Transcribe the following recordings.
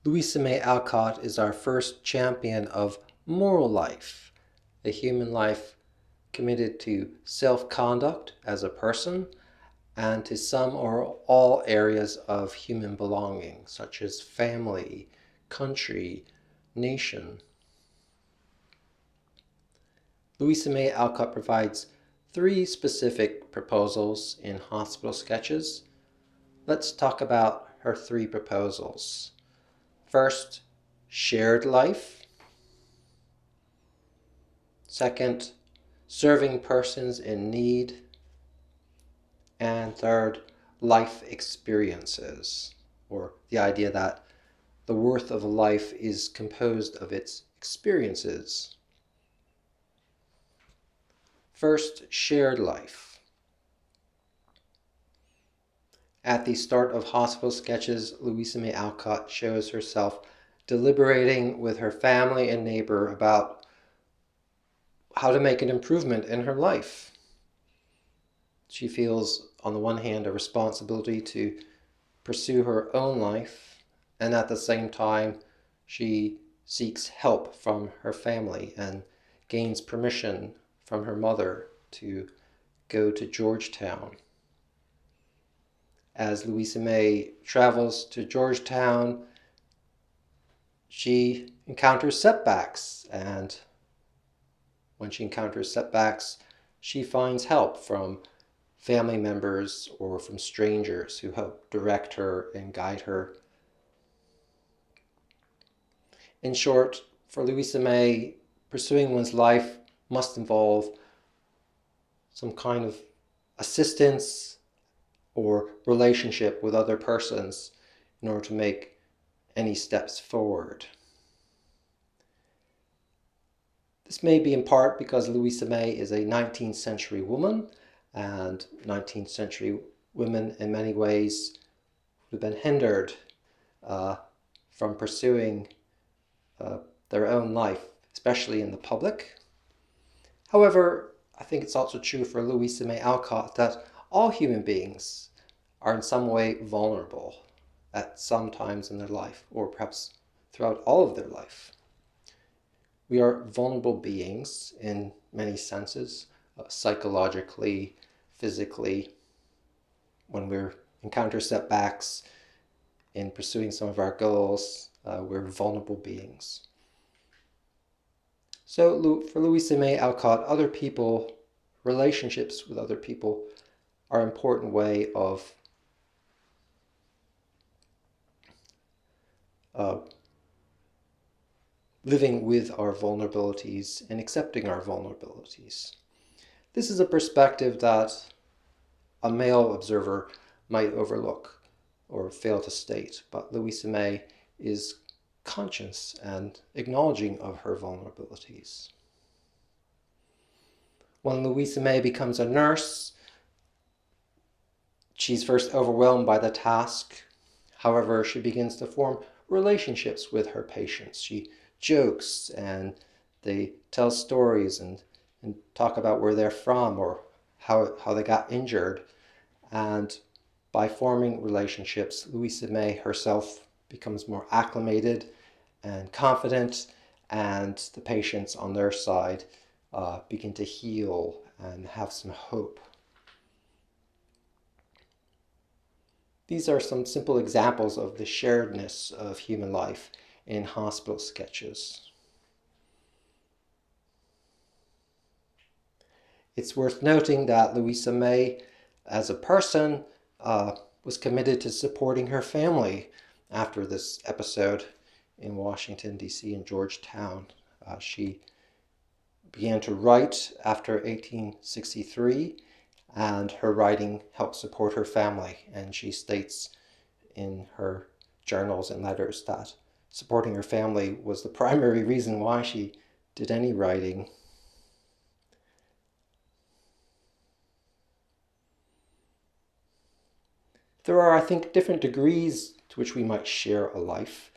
Louisa May Alcott is our first champion of moral life, a human life committed to self-conduct as a person and to some or all areas of human belonging, such as family, country, nation. Louisa May Alcott provides 3 specific proposals in Hospital Sketches. Let's talk about her 3 proposals. First, shared life. Second, serving persons in need. And third, life experiences, or the idea that the worth of a life is composed of its experiences. First, shared life. At the start of Hospital Sketches, Louisa May Alcott shows herself deliberating with her family and neighbor about how to make an improvement in her life. She feels, on the one hand, a responsibility to pursue her own life, and at the same time, she seeks help from her family and gains permission from her mother to go to Georgetown. As Louisa May travels to Georgetown, she encounters setbacks, and when she encounters setbacks, she finds help from family members or from strangers who help direct her and guide her. In short, for Louisa May, pursuing one's life must involve some kind of assistance or relationship with other persons in order to make any steps forward. This may be in part because Louisa May is a 19th century woman, and 19th century women in many ways would have been hindered from pursuing their own life, especially in the public. However, I think it's also true for Louisa May Alcott that all human beings are in some way vulnerable at some times in their life, or perhaps throughout all of their life. We are vulnerable beings in many senses, psychologically, physically. When we encounter setbacks in pursuing some of our goals, we're vulnerable beings. So for Louisa May Alcott, other people, relationships with other people, are an important way of living with our vulnerabilities and accepting our vulnerabilities. This is a perspective that a male observer might overlook or fail to state, but Louisa May is conscious and acknowledging of her vulnerabilities. When Louisa May becomes a nurse, she's first overwhelmed by the task. However, she begins to form relationships with her patients. She jokes and they tell stories and talk about where they're from or how they got injured. And by forming relationships, Louisa May herself becomes more acclimated and confident, and the patients on their side begin to heal and have some hope. These are some simple examples of the sharedness of human life in Hospital Sketches. It's worth noting that Louisa May, as a person, was committed to supporting her family after this episode in Washington, D.C. and Georgetown. She began to write after 1863, and her writing helped support her family. And she states in her journals and letters that supporting her family was the primary reason why she did any writing. There are, I think, different degrees to which we might share a life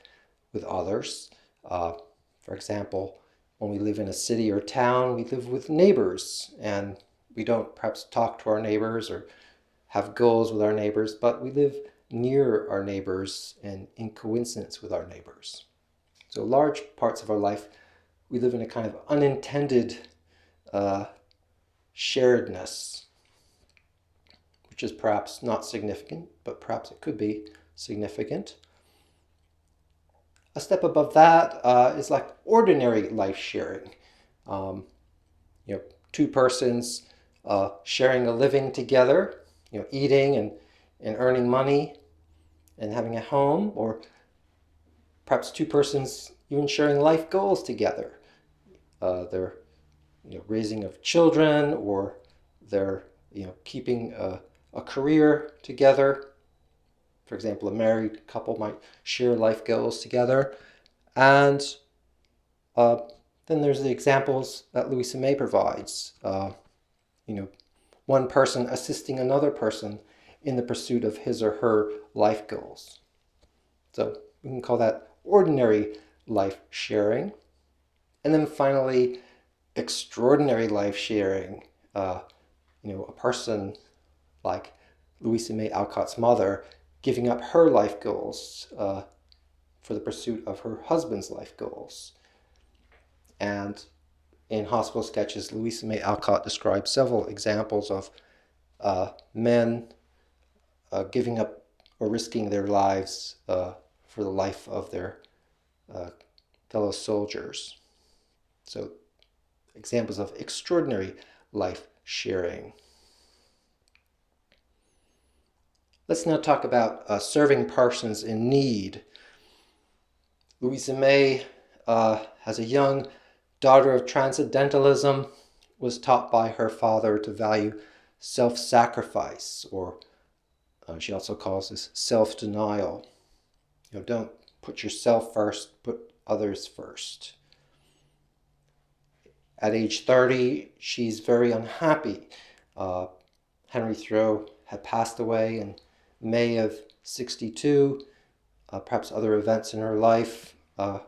with others. For example, when we live in a city or town, we live with neighbors, and we don't perhaps talk to our neighbors or have goals with our neighbors, but we live near our neighbors and in coincidence with our neighbors. So large parts of our life, we live in a kind of unintended sharedness, which is perhaps not significant, but perhaps it could be significant. A step above that is like ordinary life sharing. Two persons sharing a living together, eating and earning money and having a home, or perhaps two persons even sharing life goals together. They're raising of children, or they're keeping a career together. For example, a married couple might share life goals together. And then there's the examples that Louisa May provides. One person assisting another person in the pursuit of his or her life goals. So we can call that ordinary life sharing. And then finally, extraordinary life sharing. A person like Louisa May Alcott's mother giving up her life goals for the pursuit of her husband's life goals. And in Hospital Sketches, Louisa May Alcott describes several examples of men giving up or risking their lives for the life of their fellow soldiers. So examples of extraordinary life sharing. Let's now talk about serving persons in need. Louisa May, as a young daughter of transcendentalism, was taught by her father to value self-sacrifice, or she also calls this self-denial. Don't put yourself first, put others first. At age 30, she's very unhappy. Henry Thoreau had passed away in May of 62. Perhaps other events in her life were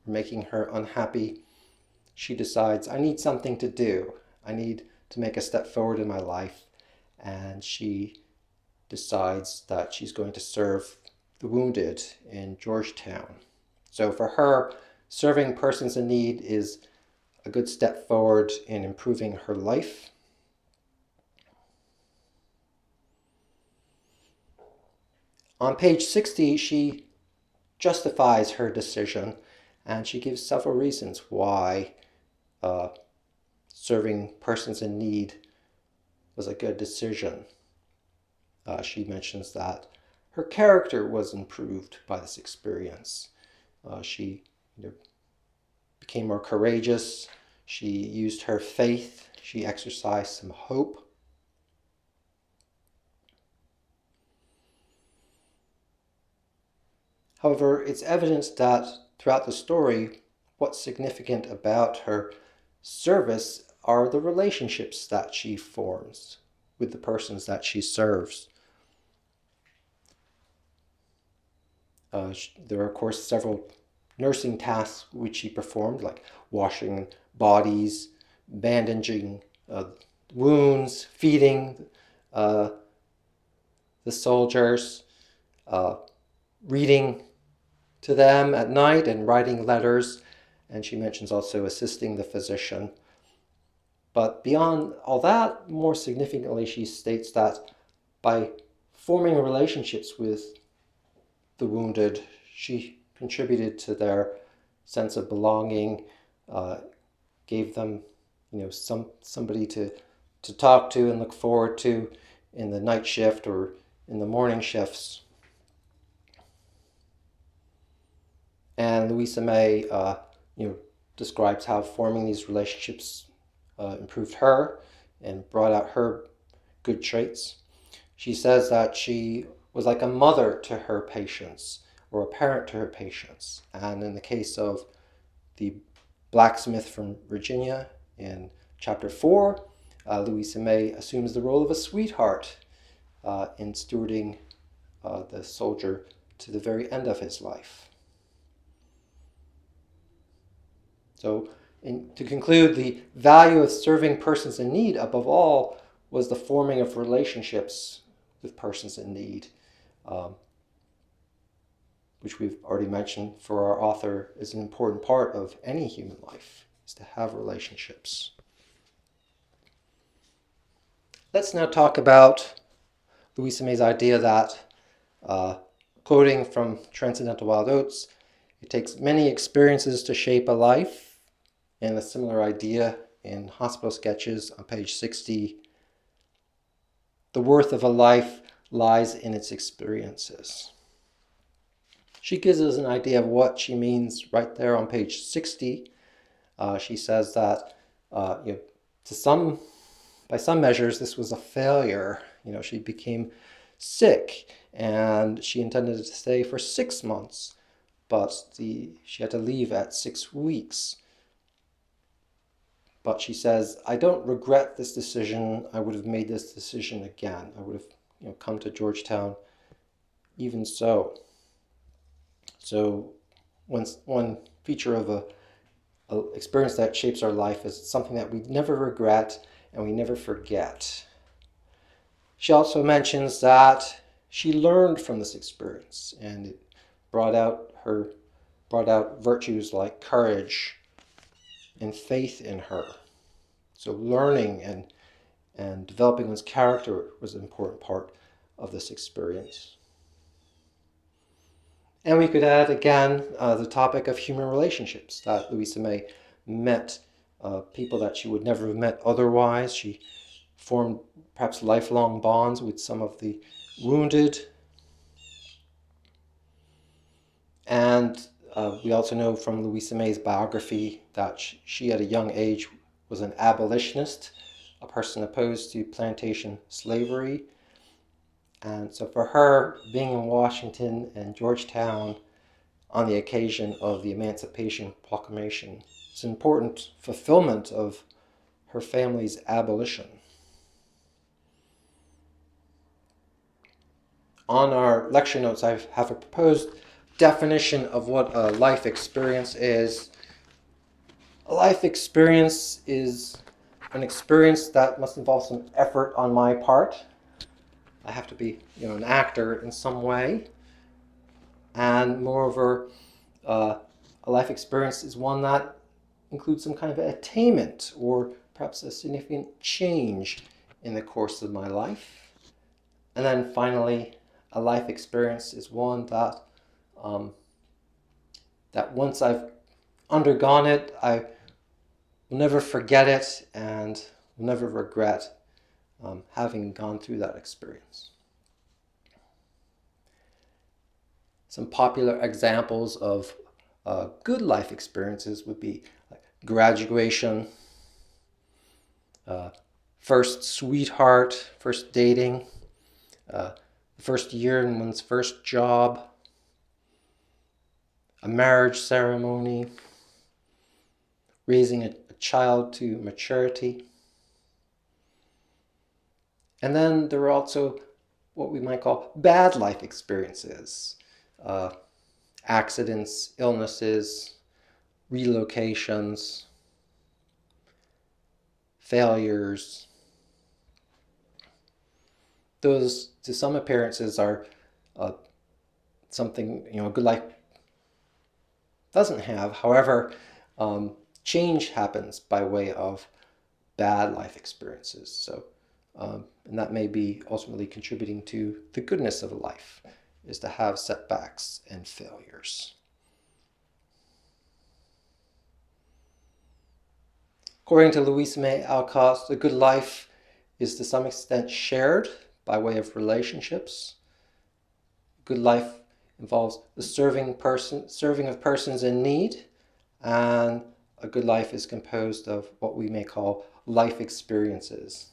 making her unhappy. She decides, I need something to do. I need to make a step forward in my life. And she decides that she's going to serve the wounded in Georgetown. So for her, serving persons in need is a good step forward in improving her life. On page 60, she justifies her decision, and she gives several reasons why serving persons in need was a good decision. She mentions that her character was improved by this experience. She became more courageous. She used her faith. She exercised some hope. However, it's evident that throughout the story, what's significant about her service are the relationships that she forms with the persons that she serves. There are, of course, several nursing tasks which she performed, like washing bodies, bandaging wounds, feeding the soldiers, reading to them at night and writing letters. And she mentions also assisting the physician. But beyond all that, more significantly, she states that by forming relationships with the wounded, she contributed to their sense of belonging, gave them, somebody to talk to and look forward to in the night shift or in the morning shifts. And Louisa May, describes how forming these relationships improved her and brought out her good traits. She says that she was like a mother to her patients, or a parent to her patients. And in the case of the blacksmith from Virginia, in chapter 4, Louisa May assumes the role of a sweetheart in stewarding the soldier to the very end of his life. So, to conclude, the value of serving persons in need, above all, was the forming of relationships with persons in need. which we've already mentioned for our author, is an important part of any human life, is to have relationships. Let's now talk about Louisa May's idea that, quoting from Transcendental Wild Oats, it takes many experiences to shape a life, and a similar idea in Hospital Sketches on page 60. The worth of a life lies in its experiences. She gives us an idea of what she means right there on page 60. She says that by some measures, this was a failure. She became sick and she intended to stay for 6 months, but she had to leave at 6 weeks. But she says, I don't regret this decision. I would have made this decision again. I would have come to Georgetown even so. So one feature of a experience that shapes our life is something that we never regret and we never forget. She also mentions that she learned from this experience, and it brought out virtues like courage and faith in her. So learning and developing one's character was an important part of this experience. And we could add again the topic of human relationships, that Louisa May met people that she would never have met otherwise. She formed perhaps lifelong bonds with some of the wounded. And we also know from Louisa May's biography that she at a young age was an abolitionist, a person opposed to plantation slavery. And so for her, being in Washington and Georgetown on the occasion of the Emancipation Proclamation, it's an important fulfillment of her family's abolition. On our lecture notes, I have a proposed definition of what a life experience is. A life experience is an experience that must involve some effort on my part. I have to be, an actor in some way. And moreover, a life experience is one that includes some kind of attainment or perhaps a significant change in the course of my life. And then finally, a life experience is one that once I've undergone it, I will never forget it and will never regret having gone through that experience. Some popular examples of good life experiences would be graduation, first sweetheart, first dating, the first year in one's first job, a marriage ceremony, raising a child to maturity. And then there are also what we might call bad life experiences, accidents, illnesses, relocations, failures. Those, to some appearances, are something a good life doesn't have. However, change happens by way of bad life experiences. So, and that may be ultimately contributing to the goodness of a life, is to have setbacks and failures. According to Louisa May Alcott, the good life is to some extent shared by way of relationships. Good life involves the serving of persons in need, and a good life is composed of what we may call life experiences.